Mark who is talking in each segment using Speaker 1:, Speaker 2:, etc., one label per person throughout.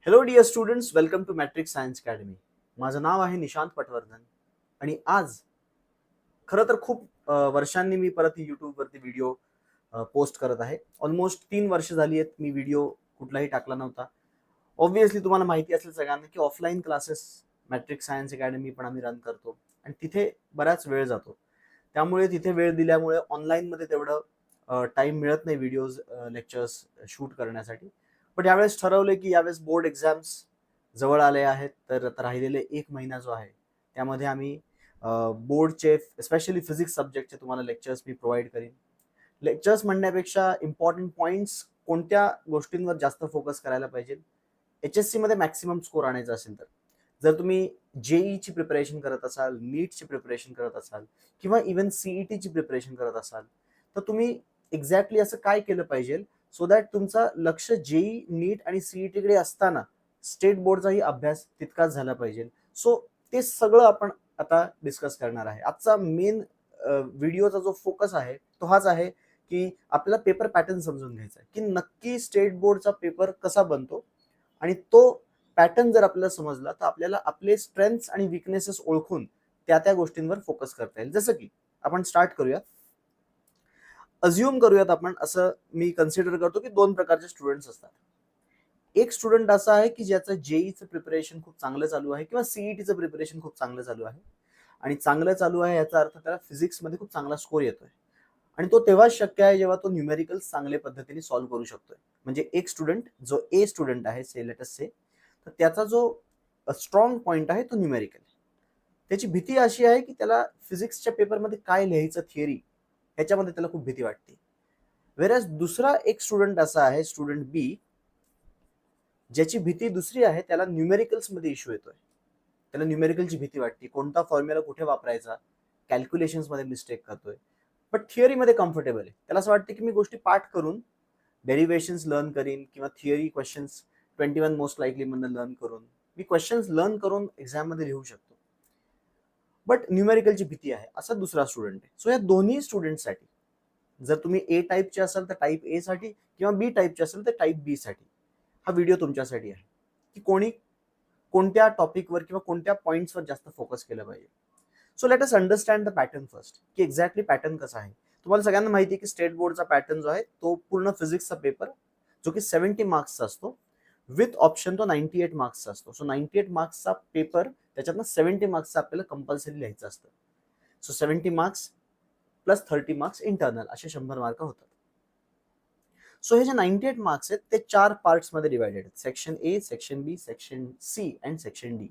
Speaker 1: Hello dear students, welcome to matric science academy. माझं नाव आहे निशांत पटवर्धन आणि आज खरं तर खूप वर्षांनी मी परत यूट्यूबवरती व्हिडिओ पोस्ट करत आहे. ऑलमोस्ट 3 वर्ष झाली आहेत मी व्हिडिओ कुठलाही टाकला नव्हता. ऑब्व्हियसली तुम्हाला माहिती असेल सगळ्यांना की offline classes matric science academy पण आम्ही रन करतो आणि तिथे बराच वेळ जातो. त्यामुळे तिथे वेळ दिल्यामुळे ऑनलाईनमध्ये तेवढं टाइम मिळत नाही व्हिडिओज लेक्चर्स शूट करण्यासाठी. पण यावेळेस ठरवले की यावेळेस बोर्ड एक्झाम्स जवळ आले आहेत, तर आता राहिलेले 1 महिना जो आहे त्यामध्ये आम्ही बोर्डचे स्पेशली फिजिक्स सब्जेक्टचे तुम्हाला लेक्चर्स मी प्रोव्हाइड करीन. लेक्चर्स म्हणण्यापेक्षा इम्पॉर्टंट पॉईंट्स कोणत्या गोष्टींवर जास्त फोकस करायला पाहिजे. HSC मध्ये मॅक्सिमम स्कोर आणायचा असेल तर, जर तुम्ही जेईची प्रिपरेशन करत असाल, नीटची प्रिपरेशन करत असाल किंवा इव्हन सीईटीची प्रिपरेशन करत असाल, तर तुम्ही एक्झॅक्टली असं काय केलं पाहिजे सो दॅट तुमचं लक्ष जेई, नीट आणि सीईटी कडे असताना स्टेट बोर्डचाही अभ्यास तितकाच झाला पाहिजे. सो ते सगळं आपण आता डिस्कस करणार आहे. आजचा मेन व्हिडिओचा जो फोकस आहे तो हाच आहे की आपल्याला पेपर पॅटर्न समजून घ्यायचा आहे की नक्की स्टेट बोर्डचा पेपर कसा बनतो आणि तो पॅटर्न जर आपल्याला समजला तर आपल्याला आपले स्ट्रेंथ्स आणि विकनेसेस ओळखून त्या त्या गोष्टींवर फोकस करता येईल. जसं की आपण स्टार्ट करूयात. अज्युम करूयात आपण, असं मी कन्सिडर करतो की 2 प्रकारचे स्टुडंट्स असतात. एक स्टुडंट असा आहे की ज्याचं जेईचं प्रिपरेशन खूप चांगलं चालू आहे किंवा सीईटीचं प्रिपरेशन खूप चांगलं चालू आहे. आणि चांगलं चालू आहे याचा अर्थ त्याला फिजिक्समध्ये खूप चांगला स्कोर येतोय. आणि तो तेव्हाच शक्य आहे जेव्हा तो न्यूमेरिकल्स चांगल्या पद्धतीने सॉल्व्ह करू शकतोय. म्हणजे एक स्टुडंट जो ए स्टुडंट आहे, से लेटस से, तर त्याचा जो स्ट्रॉंग पॉइंट आहे तो न्यूमेरिकल. त्याची भीती अशी आहे की त्याला फिजिक्सच्या पेपरमध्ये काय लिहायचं थिअरी, ह्याच्यामध्ये त्याला खूप भीती वाटते. वेरॅज दुसरा एक स्टुडंट असा आहे, स्टुडंट बी, ज्याची भीती दुसरी आहे. त्याला न्यूमेरिकल्स मध्ये इश्यू येतोय. त्याला न्यूमेरिकलची भीती वाटते, कोणता फॉर्म्युला कुठे वापरायचा, कॅल्क्युलेशन्स मध्ये मिस्टेक करतोय. पण थिअरीमध्ये कम्फर्टेबल आहे. त्याला असं वाटतं की मी गोष्टी पाठ करून डेरिव्हेशन्स लर्न करीन किंवा थिअरी क्वेश्चन्स 21 मोस्ट लाईकली मधनं लर्न करून मी क्वेश्चन्स लर्न करून एक्झाम मध्ये लिहू शकतो. बट न्यूमेरिकलची भीती आहे, असा दुसरा स्टुडंट आहे. सो या दोन्ही स्टुडंटसाठी, जर तुम्ही ए टाईपचे असाल तर टाईप ए साठी किंवा बी टाईपचे असेल तर टाईप बी साठी हा व्हिडिओ तुमच्यासाठी आहे की कोणी कोणत्या टॉपिकवर किंवा कोणत्या पॉइंट्सवर जास्त फोकस केलं पाहिजे. So let us understand the pattern first, की एक्झॅक्टली पॅटर्न कसा आहे. तुम्हाला सगळ्यांना माहिती आहे की स्टेट बोर्डचा पॅटर्न जो आहे तो पूर्ण फिजिक्सचा पेपर, जो की 70 मार्क्सचा असतो, विथ ऑप्शन तो 98 मार्क्सचा असतो. सो 98 मार्क्सचा पेपर, त्याच्यातनं 70 मार्क्सचा आपल्याला कंपल्सरी लिहायचं असतं. So 70 marks plus 30 marks internal, असे 100 मार्क होतात. सो हे जे 98 मार्क्स आहेत ते 4 पार्ट्स मध्ये डिवायडेड आहेत. Section A, section B, section C and section D.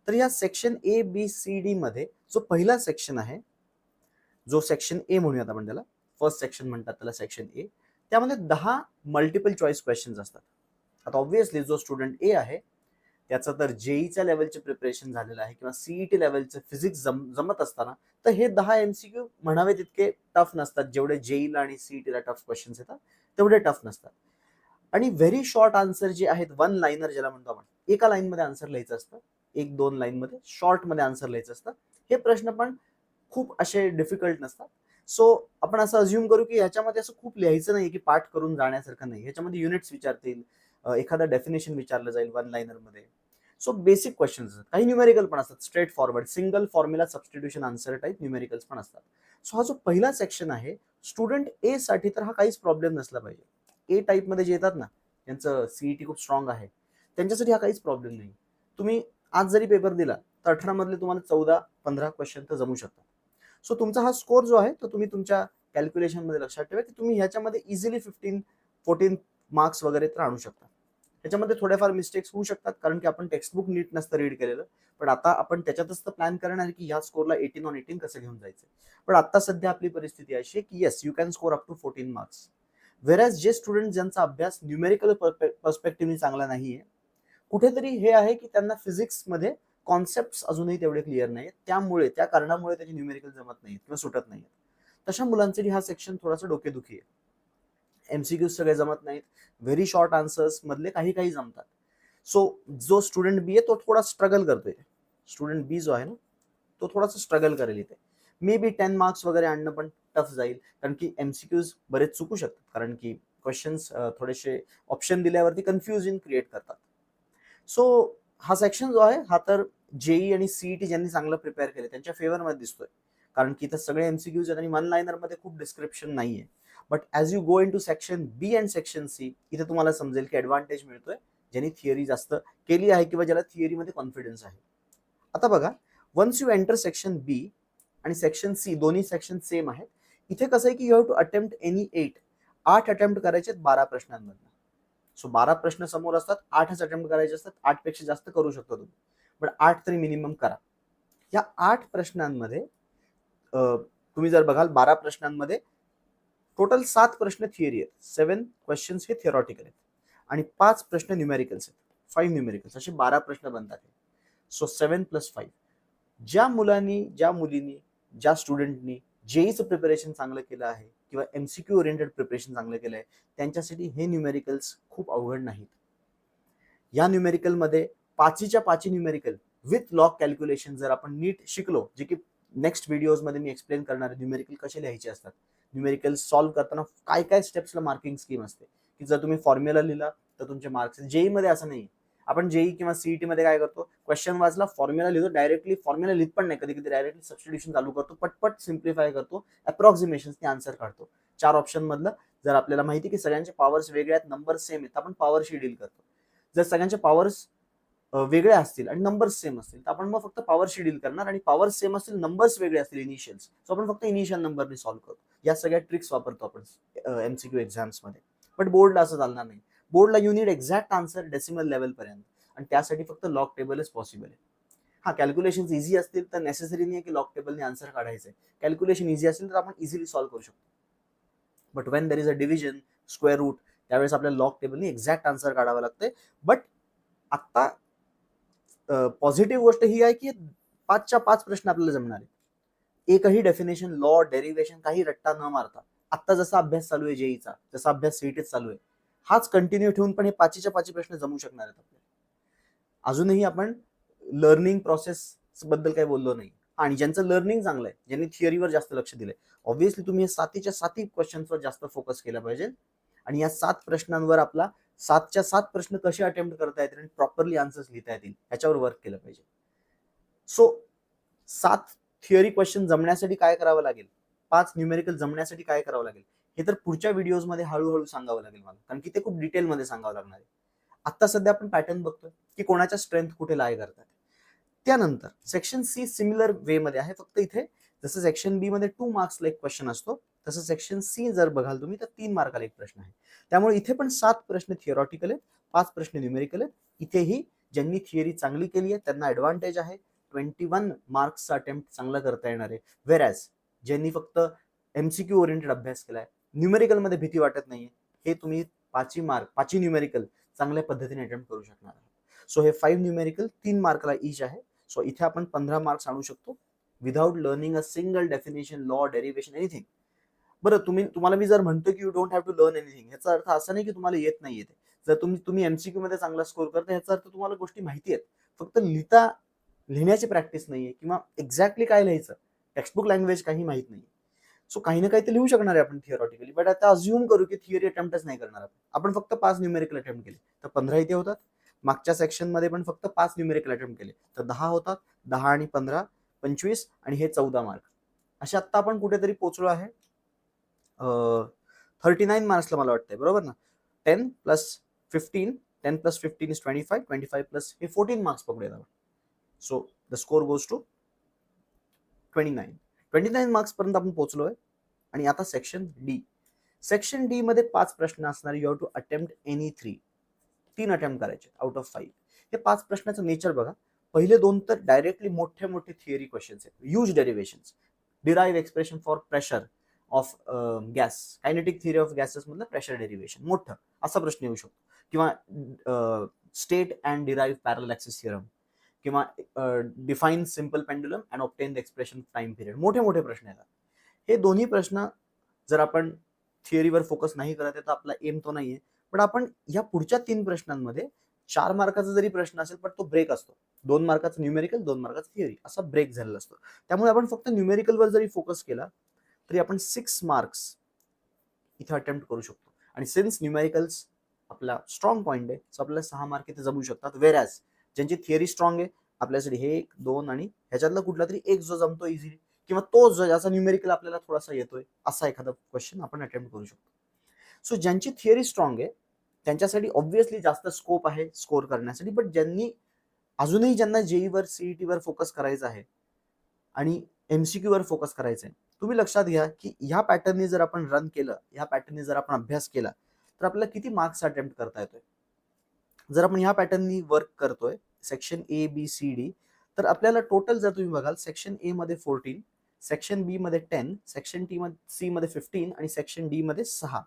Speaker 1: तर या section A B C D मध्ये जो पहिला सेक्शन आहे, जो सेक्शन ए म्हणूयात आपण त्याला, फर्स्ट सेक्शन म्हणतात त्याला सेक्शन ए, त्यामध्ये 10 मल्टिपल चॉईस क्वेश्चन्स असतात. आता ऑब्व्हियसली जो स्टुडंट ए आहे त्याचं तर जेईच्या लेवलचे प्रिपरेशन झालेलं आहे किंवा सीईटी लेवलचं फिजिक्स जमत असताना, तर हे 10 MCQ म्हणावे तितके टफ नसतात. जेवढे जेईला आणि सीईटीला टफ क्वेश्चन्स येतात तेवढे टफ नसतात. आणि व्हेरी शॉर्ट आन्सर जे आहेत, वन लाईनर ज्याला म्हणतो आपण, एका लाईन मध्ये आन्सर लिहायचं असतं, 1-2 लाईन मध्ये शॉर्ट मध्ये आन्सर लिहायचं असतं. हे प्रश्न पण खूप असे डिफिकल्ट नसतात. सो आपण असं अज्युम करू की ह्याच्यामध्ये असं खूप लिहायचं नाही की पाठ करून जाण्यासारखं नाही. ह्याच्यामध्ये युनिट्स विचारतील, एखादा डेफिनेशन विचारलं जाईल वन लाईनर मध्ये. सो बेसिक क्वेश्चन्स असतात. काही न्यूमेरिकल पण असतात, straight forward single formula substitution answer type numericals पण असतात. सो हा जो पहिला सेक्शन आहे स्टुडंट ए साठी, तर हा काहीच प्रॉब्लेम नसला पाहिजे. ए टाईप मध्ये जे येतात ना, त्यांचं सीईटी खूप स्ट्रॉंग आहे, त्यांच्यासाठी हा काहीच प्रॉब्लेम नाही. तुम्ही आज जरी पेपर दिला तर 18 मधले तुम्हाला 14-15 क्वेश्चन तर जमू शकतात. सो तुमचा हा स्कोर जो आहे तो तुम्ही तुमच्या कॅल्क्युलेशन मध्ये लक्षात ठेवा की तुम्ही ह्याच्यामध्ये इझिली 15-14 मार्क्स वगैरे तर आणू शकता. त्याच्यामध्ये थोडेफार मिस्टेक्स होऊ शकतात कारण की आपण टेक्स्टबुक नीट नसतं रीड केलेलं. पण आता आपण त्याच्यातच तर प्लॅन करणार की ह्या स्कोरला 18 on 18 कसं घेऊन जायचं. पण आता सध्या आपली परिस्थिती अशी आहे की yes, you can score up to 14 marks. Average जे स्टुडंट ज्यांचा अभ्यास न्यूमेरिकल पर्स्पेक्टिव्हने चांगला नाहीये, कुठेतरी हे आहे की त्यांना फिजिक्समध्ये कॉन्सेप्ट अजूनही तेवढे क्लिअर नाही, त्यामुळे त्या कारणामुळे त्याची न्यूमेरिकल जमत नाहीत किंवा सुटत नाहीत. तशा मुलांसाठी हा सेक्शन थोडासा डोकेदुखी आहे. MCQ सगळे जमत नाहीत, व्हेरी शॉर्ट आन्सर्स मधले काही काही जमतात. सो जो स्टुडंट बी आहे तो थोडा स्ट्रगल करतोय. स्टुडंट बी जो आहे ना, तो थोडासा स्ट्रगल करेल इथे. मे बी 10 मार्क्स वगैरे आणणं पण टफ जाईल, कारण की MCQs बरेच चुकू शकतात, कारण की क्वेश्चन्स थोडेसे ऑप्शन दिल्यावरती कन्फ्युजन क्रिएट करतात. सो हा सेक्शन जो आहे हा तर जेई आणि सीईटी ज्यांनी चांगलं प्रिपेअर केलं त्यांच्या फेवरमध्ये दिसतोय, कारण की इथं सगळे एमसीक्यूज आणि वन लाइनर मध्ये खूप डिस्क्रिप्शन नाहीये. But as you go in to section B and section C, इथे तुम्हाला समजेल की ॲडव्हान्टेज मिळतोय ज्यांनी थिअरी जास्त केली आहे किंवा ज्याला थिअरीमध्ये कॉन्फिडन्स आहे. आता बघा, once you enter section B आणि सेक्शन सी, दोन्ही सेक्शन सेम आहेत. इथे कसं आहे की you have to attempt any 8 attempt करायचे 12 प्रश्नांमधनं. सो 12 प्रश्न समोर असतात, 8च अटेम्प्ट करायचे असतात. 8 पेक्षा जास्त करू शकतो तुम्ही, पण 8 तरी मिनिमम करा. या 8 प्रश्नांमध्ये तुम्ही जर बघाल 12 प्रश्नांमध्ये टोटल 7 प्रश्न थिअरी आहेत, 7 क्वेश्चन्स हे थिअरॉटिकल आहेत आणि 5 प्रश्न न्यूमेरिकल्स आहेत, 5 न्यूमेरिकल्स, असे 12 प्रश्न बनतात. सो 7+5. ज्या मुलांनी, ज्या मुलींनी, ज्या स्टुडंटनी जेईचं प्रिपरेशन चांगलं केलं आहे किंवा एमसीक्यू ओरिएंटेड प्रिपरेशन चांगलं केलं आहे, त्यांच्यासाठी हे न्यूमेरिकल्स खूप अवघड नाहीत. या न्यूमेरिकलमध्ये 5च्या 5 न्यूमेरिकल विथ लॉग कॅल्क्युलेशन जर आपण नीट शिकलो, जे की नेक्स्ट व्हिडिओजमध्ये मी एक्सप्लेन करणार आहे न्यूमेरिकल कसे लिहायचे असतात, न्यूमेरिकल सॉल्व्ह करताना काय काय स्टेप्सला मार्किंग स्कीम असते, की जर तुम्ही फॉर्म्युला लिहिला तर तुमचे मार्क्स. जेई मध्ये असं नाही. आपण जेई किंवा सीईटी मध्ये काय करतो, क्वेश्चन वाचला, फॉर्म्युला लिहितो, डायरेक्टली फॉर्म्युला लिहित पण नाही, कधी कधी डायरेक्टली सबस्टिट्यूशन चालू करतो, पटपट सिम्प्लिफाय करतो, अप्रॉक्सिमेशनने आन्सर काढतो. 4 ऑप्शन मधलं जर आपल्याला माहिती की सगळ्यांचे पॉवर्स वेगळे आहेत, नंबर सेम आहेत, आपण पॉवरशी डील करतो. जर सगळ्यांचे पॉवर्स वेगळे असतील आणि नंबर्स सेम असतील तर आपण मग फक्त पॉवरशी डील करणार, आणि पॉवर्स सेम असतील, नंबर्स वेगळे असतील इनिशियल्स, सो आपण फक्त इनिशियल नंबरने सॉल्व्ह करतो. या सगळ्या ट्रिक्स वापरतो आपण एमसीक्यू एक्झाम्स मध्ये. बट बोर्डला असं चालणार नाही. बोर्डला you need exact answer decimal level पर्यंत, आणि त्यासाठी फक्त लॉग टेबलच पॉसिबल आहे. हा, कॅल्क्युलेशन इझी असतील तर नेसेसरी नाही की लॉग टेबलने आन्सर काढायचं. कॅल्क्युलेशन इझी असेल तर आपण इझिली सॉल्व्ह करू शकतो. But when there is a division, square root, त्यावेळेस आपल्याला लॉग टेबलने एक्झॅक्ट आन्सर काढावं लागतंय. बट आता पॉझिटिव्ह गोष्ट ही आहे की 5च्या 5 प्रश्न आपल्याला जमणार आहे. एकही डेफिनेशन, लॉ, डेरिव्हेशन काही रट्टा न मारता. आता जसा अभ्यास चालू आहे जेईचा, जसा अभ्यास सीईटीत चालू आहे, हाच कंटिन्यू ठेवून पण हे 5च्या 5 प्रश्न जमू शकणार आहेत आपल्याला. अजूनही आपण लर्निंग प्रोसेस बद्दल काही बोललो नाही. आणि ज्यांचं लर्निंग चांगलं आहे, ज्यांनी थिअरीवर जास्त लक्ष दिलंय, ऑब्व्हियसली तुम्ही 7च्या 7 क्वेश्चन्सवर जास्त फोकस केला पाहिजे, आणि या 7 प्रश्नांवर आपला 7च्या 7 प्रश्न कसे अटेम्प्ट करता येतील आणि प्रॉपरली आन्सर्स लिहिता येतील याच्यावर वर्क केलं पाहिजे. सो 7 थिअरी क्वेश्चन जमण्यासाठी काय करावं लागेल, 5 न्यूमेरिकल जमण्यासाठी काय करावं लागेल, हे तर पुढच्या व्हिडिओजमध्ये हळूहळू सांगावं लागेल मला, कारण की ते खूप डिटेलमध्ये सांगावं लागणार आहे. आता सध्या आपण पॅटर्न बघतोय की कोणाच्या स्ट्रेंथ कुठे लाय करतात. त्यानंतर सेक्शन सी सिमिलर वे मध्ये आहे, फक्त इथे जसं सेक्शन बी मध्ये 2 मार्क्सला एक क्वेश्चन असतो, तसं सेक्शन सी जर बघाल तुम्ही तर 3 मार्काला एक प्रश्न आहे. त्यामुळे इथे पण 7 प्रश्न थिअरॉटिकल आहेत, 5 प्रश्न न्यूमेरिकल आहेत. इथेही ज्यांनी थिअरी चांगली केली आहे त्यांना ॲडव्हान्टेज आहे, 21 मार्क्सचा अटेम्प्ट चांगला करता येणार आहे. व्हेरॅज ज्यांनी फक्त एमसीक्यू ओरिएंटेड अभ्यास केलाय, न्यूमेरिकलमध्ये भीती वाटत नाहीये, हे तुम्ही 5 न्यूमेरिकल चांगल्या पद्धतीने अटेम्प्ट करू शकणार आहात. सो हे 5 न्यूमेरिकल 3 मार्कला ईच आहे. सो इथे आपण 15 मार्क्स आणू शकतो without learning a single definition, law, derivation, anything. बरं, तुम्हाला मी जर म्हणतो की you don't have to learn anything, याचा अर्थ असा नाही की तुम्हाला येत नाही येते. जर तुम्ही एमसीक्यू मध्ये चांगला स्कोर करता, याचा अर्थ तुम्हाला गोष्टी माहिती आहेत, फक्त लिहिण्याची प्रॅक्टिस नाहीये, किंवा एक्झॅक्टली काय लिहायचं, टेक्स्टबुक लँग्वेज काही माहित नाही. सो काही ना काही ते लिहू शकणार आहे आपण थिअरॉटिकली, बट आता अज्युम करू की थिअरी अटेम्प्टच नाही करणार आपण फक्त 5 न्यूमेरिकल अटेम्प्ट केले तर 15 इथे होतात. मागच्या सेक्शन मध्ये पण फक्त 5 न्यूमेरिकल अटेम्प्ट केले तर 10 होतात. 10 आणि 15 25, आणि हे 14 मार्क. असे आता आपण कुठेतरी पोहोचलो आहे 39 मार्क्सला मला वाटतंय, बरोबर ना. 10 + 15, 10 + 15 is 25, 25 प्लस हे 14 मार्क्स पकडूयात आपण. So the score goes to 29 marks पर्यंत आपण पोहोचलोय. आणि आता सेक्शन डी मध्ये 5 प्रश्न असणार. You have to attempt any 3 attempt करायचे आउट ऑफ 5. हे 5 प्रश्नाचं नेचर बघा. पहिले 2 तर डायरेक्टली मोठे मोठे थिअरी क्वेश्चन्स आहेत, huge derivations. Derive expression for pressure of gas, kinetic theory of gases मधलं प्रेशर डेरिव्हेशन, मोठं असा प्रश्न येऊ शकतो. किंवा state and derive parallel axis theorem, किंवा define simple pendulum and obtain the expression time period. मोठे मोठे प्रश्न येतात. हे दोन्ही प्रश्न जर आपण थिअरीवर फोकस नाही करत आहे तर आपला एम तो नाहीये. पण आपण या पुढच्या 3 प्रश्नांमध्ये 4 मार्काचा जरी प्रश्न असेल पण तो ब्रेक असतो. 2 मार्काचा न्यूमेरिकल, 2 मार्काचा थिअरी, असा ब्रेक झालेला असतो. त्यामुळे आपण फक्त न्यूमेरिकलवर जरी फोकस केला तरी आपण 6 मार्क्स इथे अटेम्प्ट करू शकतो. आणि सिन्स न्यूमेरिकल्स आपला स्ट्रॉंग पॉईंट आहे, सो आपल्याला 6 मार्क इथे जमू शकतात. वेरॅज ज्यांची थिअरी स्ट्रॉंग आहे आपल्यासाठी हे 1, 2 आणि ह्याच्यातला कुठला तरी एक जो जमतो इझिली किंवा तो जो ज्याचा न्यूमेरिकल आपल्याला थोडासा येतोय असा एखादा क्वेश्चन आपण अटेम्प्ट करू शकतो. सो ज्यांची थिअरी स्ट्रॉंग आहे त्यांच्यासाठी ऑब्व्हियसली जास्त स्कोप आहे स्कोर करण्यासाठी, बट ज्यांनी अजूनही ज्यांना जेईवर सीईटीवर फोकस करायचा आहे आणि एमसीक्यू वर फोकस करायचं आहे, तुम्ही लक्षात घ्या की ह्या पॅटर्ननी जर आपण रन केलं, ह्या पॅटर्ननी जर आपण अभ्यास केला तर आपल्याला किती मार्क्स अटेम्प्ट करता येतोय. जर आपण ह्या पॅटर्ननी वर्क करतोय section A B C D, तर आपल्याला टोटल जर तुम्ही बघाल सेक्शन ए मध्ये 14, सेक्शन बी मध्ये 10, सेक्शन सी मध्ये 15 आणि सेक्शन डी मध्ये 6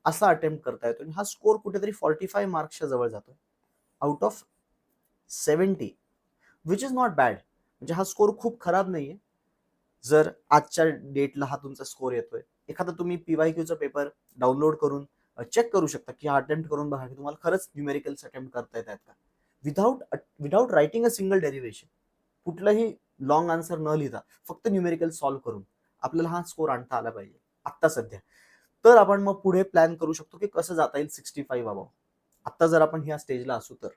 Speaker 1: असा अटेम्प्ट करता येतो. आणि हा स्कोर कुठेतरी 45 मार्क्सच्या जवळ जातोय out of 70, which is not bad. म्हणजे हा स्कोर खूप खराब नाहीये. जर आजच्या डेटला हा तुमचा स्कोर येतोय, एखादा तुम्ही पीवायक्यूचा पेपर डाउनलोड करून चेक करू शकता की हा अटेम्प्ट करून बघा की तुम्हाला खरंच न्यूमेरिकल्स अटेम्प्ट करता येतात का, without writing a single derivation, कुठलाही लॉंग आन्सर न लिहिता फक्त न्यूमेरिकल सॉल्व्ह करून आपल्याला हा स्कोर आणता आला पाहिजे आत्ता सध्या. तर आपण मग पुढे प्लॅन करू शकतो की कसं जाता येईल 65 अबाव, आत्ता जर आपण ह्या स्टेजला असू तर.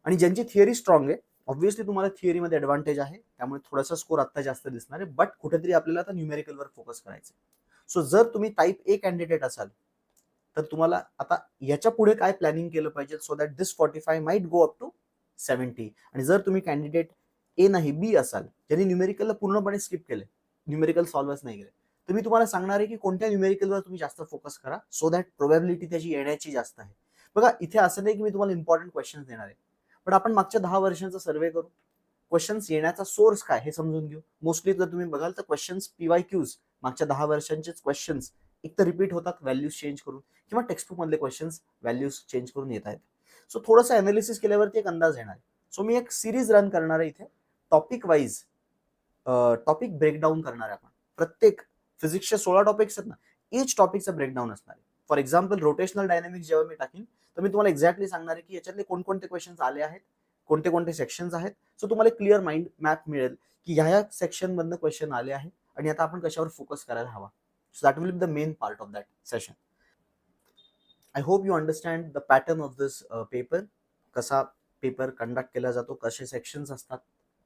Speaker 1: आणि ज्यांची थिअरी स्ट्रॉंग आहे ऑब्व्हियसली तुम्हाला थिअरीमध्ये ॲडव्हान्टेज आहे, त्यामुळे थोडासा स्कोर आत्ता जास्त दिसणार आहे, बट कुठेतरी आपल्याला आता न्यूमेरिकलवर फोकस करायचं. सो जर तुम्ही टाईप ए कॅन्डिडेट असाल तर तुम्हाला आता याच्या पुढे काय प्लॅनिंग केलं पाहिजे so that this 45 might go up to 70. आणि जर तुम्ही कॅन्डिडेट ए नाही बी असाल, ज्यांनी न्यूमेरिकलला पूर्णपणे स्किप केले, न्यूमेरिकल सॉल्व्हच नाही केले, तर मी तुम्हाला सांगणार आहे की कोणत्या न्यूमेरिकलवर तुम्ही जास्त फोकस करा सो दॅट प्रोबॅबिलिटी त्याची येण्याची जास्त आहे. बघा इथे असं नाही की मी तुम्हाला इम्पॉर्टंट क्वेश्चन देणार आहे, पण आपण मागच्या 10 वर्षांचा सर्व्हे करू, क्वेश्चन्स येण्याचा सोर्स काय हे समजून घेऊ. मोस्टली जर तुम्ही बघाल तर क्वेश्चन्स पीवायक्यूज मागच्या 10 वर्षांचेच क्वेश्चन्स एक तर रिपीट होतात व्हॅल्यूज चेंज करून, किंवा टेक्स्टबुक मधले क्वेश्चन्स व्हॅल्यूज चेंज करून येत आहेत. सो थोडंसं अनालिसिस केल्यावरती एक अंदाज येणार आहे. सो मी एक सिरीज रन करणार आहे इथे, टॉपिक वाईज टॉपिक ब्रेकडाऊन करणार आहे आपण. प्रत्येक फिजिक्सचे 16 टॉपिक्स आहेत ना, इच टॉपिकचं ब्रेकडाऊन असणार आहे. फॉर एक्झाम्पल रोटेशनल डायनामिक्स जेव्हा मी टाकीन तर मी तुम्हाला एक्झॅक्टली सांगणार आहे की याच्यातले कोणकोणते क्वेश्चन्स आले आहेत, कोणते कोणते सेक्शन्स आहेत. सो तुम्हाला क्लिअर माइंड मॅप मिळेल की ह्या सेक्शन मधनं क्वेश्चन आले आहेत आणि आता आपण कशावर फोकस करायला हवा. So that will be the main part of that session. I hope you understand the pattern of this paper, कसा पेपर कंडक्ट केला जातो, कसे सेक्शन्स असतात,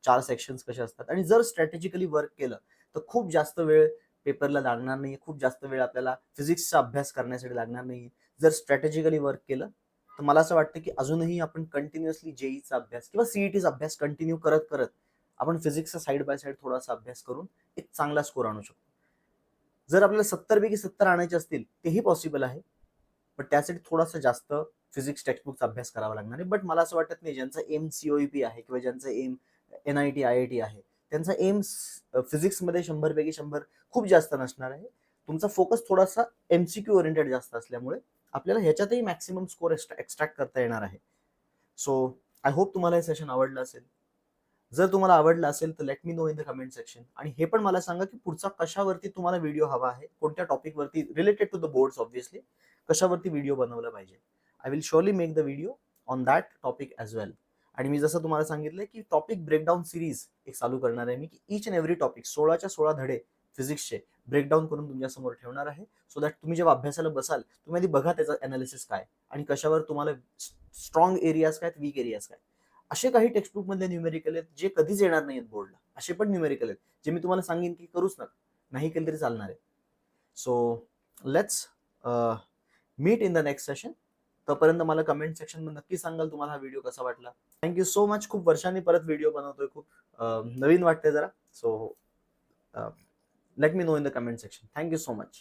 Speaker 1: 4 सेक्शन्स कसे असतात. आणि जर स्ट्रॅटेजिकली वर्क केलं तर खूप जास्त वेळ पेपरला लागणार नाही, खूप जास्त वेळ आपल्याला फिजिक्सचा अभ्यास करण्यासाठी लागणार नाही. जर स्ट्रॅटेजिकली वर्क केलं तर मला असं वाटतं की अजूनही आपण कंटिन्युअसली जेईचा अभ्यास किंवा सीईटीचा अभ्यास कंटिन्यू करत करत आपण फिजिक्सचा साईड बाय साईड थोडासा अभ्यास करून एक चांगला स्कोर आणू शकतो. जर आपल्याला 70 पैकी 70 आणायचे असतील तेही पॉसिबल आहे, पण त्यासाठी थोडासा जास्त फिजिक्स टेक्स्टबुकचा अभ्यास करावा लागणार आहे. बट मला असं वाटत नाही ज्यांचा एम सीओईपी आहे किंवा ज्यांचा एम एनआयटी आयआयटी आहे त्यांचा एम फिजिक्समध्ये 100 पैकी 100 खूप जास्त नसणार आहे. तुमचा फोकस थोडासा एमसीक्यू ओरिएंटेड जास्त असल्यामुळे आपल्याला ह्याच्यातही मॅक्सिमम स्कोर एक्स्ट्रॅक्ट करता येणार आहे. सो आय होप तुम्हाला हे सेशन आवडलं असेल. जर तुम्हाला आवडलं असेल तर let me know in the comment section. आणि हे पण मला सांगा की पुढचा कशावरती तुम्हाला व्हिडिओ हवा आहे, कोणत्या टॉपिकवरती related to the boards obviously कशावरती व्हिडिओ बनवला पाहिजे. I will surely make the video on that topic as well. आणि मी जसं तुम्हाला सांगितलं की टॉपिक ब्रेकडाऊन सिरीज एक चालू करणार आहे मी, की ईच अँड एव्हरी टॉपिक 16च्या 16 धडे फिजिक्सचे ब्रेकडाऊन करून तुमच्यासमोर ठेवणार आहे. सो दॅट तुम्ही जेव्हा अभ्यासाला बसाल तुम्ही आधी बघा त्याचं अनालिसिस काय आणि कशावर तुम्हाला स्ट्रॉंग एरियाज काय, वीक एरियाज काय. असे काही टेक्स्टबुक मधले न्यूमेरिकल आहेत जे कधीच येणार नाहीत बोर्डला, असे पण न्यूमेरिकल आहेत जे मी तुम्हाला सांगेन की करूच नका, नाही केलं तरी चालणार आहे. So let's meet in the next session. तोपर्यंत मला कमेंट सेक्शन मध्ये नक्की सांगाल तुम्हाला हा व्हिडिओ कसा वाटला. Thank you so much. खूप वर्षांनी परत व्हिडिओ बनवतोय, खूप नवीन वाटतंय जरा. So let me know in the comment section. Thank you so much.